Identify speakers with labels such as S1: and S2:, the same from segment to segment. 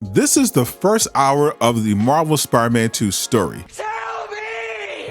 S1: This is the first hour of the Marvel Spider-Man 2 story.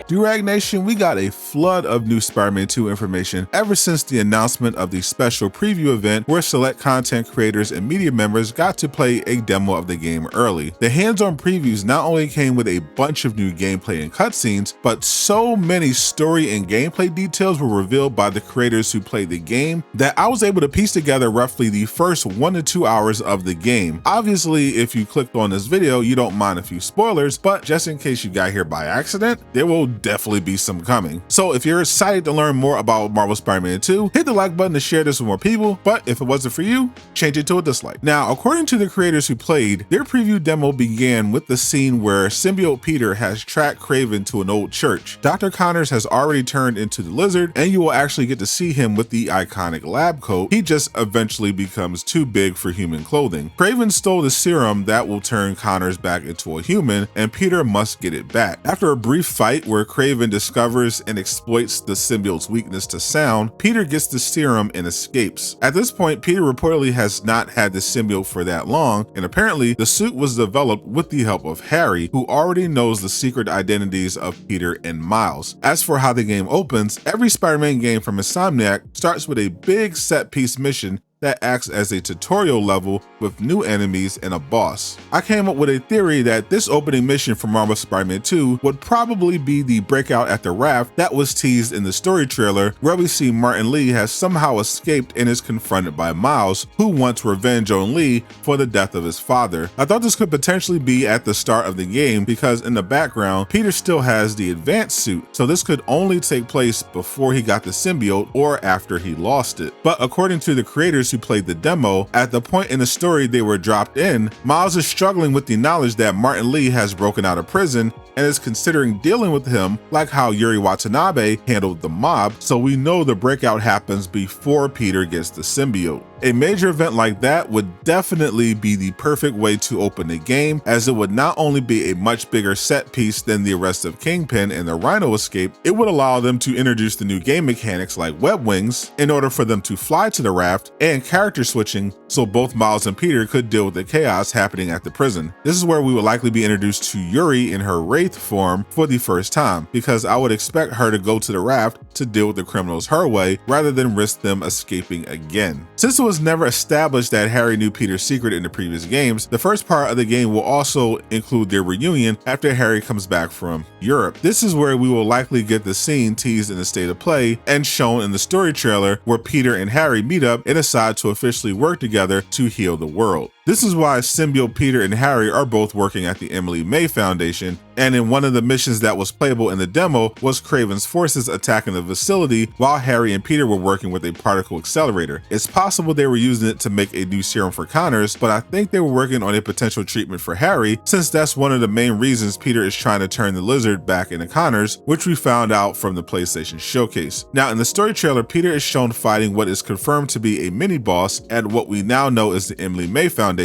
S1: Durag Nation, we got a flood of new Spider-Man 2 information ever since the announcement of the special preview event where select content creators and media members got to play a demo of the game early. The hands-on previews not only came with a bunch of new gameplay and cutscenes, but so many story and gameplay details were revealed by the creators who played the game that I was able to piece together roughly the first 1 to 2 hours of the game. Obviously, if you clicked on this video, you don't mind a few spoilers, but just in case you got here by accident, there will definitely be some coming. So if you're excited to learn more about Marvel Spider-Man 2, hit the like button to share this with more people, but if it wasn't for you, change it to a dislike. Now, according to the creators who played, their preview demo began with the scene where Symbiote Peter has tracked Kraven to an old church. Dr. Connors has already turned into the lizard, and you will actually get to see him with the iconic lab coat. He just eventually becomes too big for human clothing. Kraven stole the serum that will turn Connors back into a human, and Peter must get it back. After a brief fight where Kraven discovers and exploits the symbiote's weakness to sound, Peter gets the serum and escapes. At this point, Peter reportedly has not had the symbiote for that long, and apparently the suit was developed with the help of Harry, who already knows the secret identities of Peter and Miles. As for how the game opens, every Spider-Man game from Insomniac starts with a big set-piece mission that acts as a tutorial level with new enemies and a boss. I came up with a theory that this opening mission for Marvel Spider-Man 2 would probably be the breakout at the raft that was teased in the story trailer, where we see Martin Lee has somehow escaped and is confronted by Miles, who wants revenge on Lee for the death of his father. I thought this could potentially be at the start of the game because in the background, Peter still has the advanced suit, so this could only take place before he got the symbiote or after he lost it. But according to the creators who played the demo, at the point in the story they were dropped in, Miles is struggling with the knowledge that Martin Lee has broken out of prison and is considering dealing with him like how Yuri Watanabe handled the mob, so we know the breakout happens before Peter gets the symbiote. A major event like that would definitely be the perfect way to open the game, as it would not only be a much bigger set piece than the arrest of Kingpin and the Rhino escape, it would allow them to introduce the new game mechanics like web wings in order for them to fly to the raft, and character switching so both Miles and Peter could deal with the chaos happening at the prison. This is where we would likely be introduced to Yuri in her Wraith form for the first time, because I would expect her to go to the raft to deal with the criminals her way rather than risk them escaping again. Since it was never established that Harry knew Peter's secret in the previous games, the first part of the game will also include their reunion after Harry comes back from Europe. This is where we will likely get the scene teased in the state of play and shown in the story trailer where Peter and Harry meet up and decide to officially work together to heal the world. This is why Symbiote Peter and Harry are both working at the Emily May Foundation, and in one of the missions that was playable in the demo was Kraven's forces attacking the facility while Harry and Peter were working with a particle accelerator. It's possible they were using it to make a new serum for Connors, but I think they were working on a potential treatment for Harry, since that's one of the main reasons Peter is trying to turn the lizard back into Connors, which we found out from the PlayStation showcase. Now in the story trailer, Peter is shown fighting what is confirmed to be a mini-boss at what we now know is the Emily May Foundation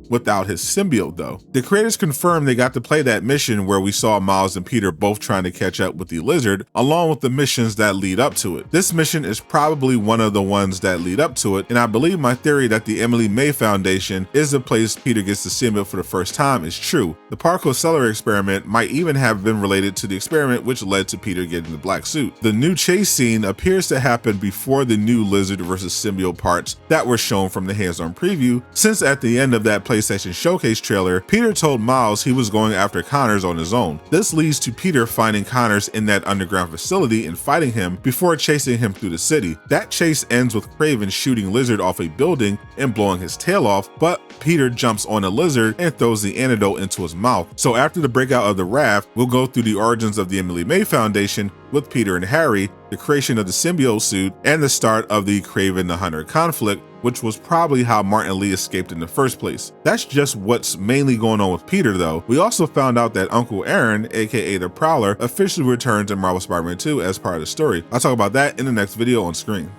S1: without his symbiote though. The creators confirmed they got to play that mission where we saw Miles and Peter both trying to catch up with the lizard, along with the missions that lead up to it. This mission is probably one of the ones that lead up to it, and I believe my theory that the Emily May Foundation is the place Peter gets the symbiote for the first time is true. The particle accelerator experiment might even have been related to the experiment which led to Peter getting the black suit. The new chase scene appears to happen before the new lizard versus symbiote parts that were shown from the hands-on preview, since at the end of that PlayStation showcase trailer, Peter told Miles he was going after Connors on his own. This leads to Peter finding Connors in that underground facility and fighting him before chasing him through the city. That chase ends with Kraven shooting Lizard off a building and blowing his tail off, but Peter jumps on a lizard and throws the antidote into his mouth. So after the breakout of the raft, we'll go through the origins of the Emily May Foundation with Peter and Harry, the creation of the symbiote suit, and the start of the Kraven the Hunter conflict, which was probably how Martin Lee escaped in the first place. That's just what's mainly going on with Peter though. We also found out that Uncle Aaron, aka the Prowler, officially returns in Marvel Spider-Man 2 as part of the story. I'll talk about that in the next video on screen.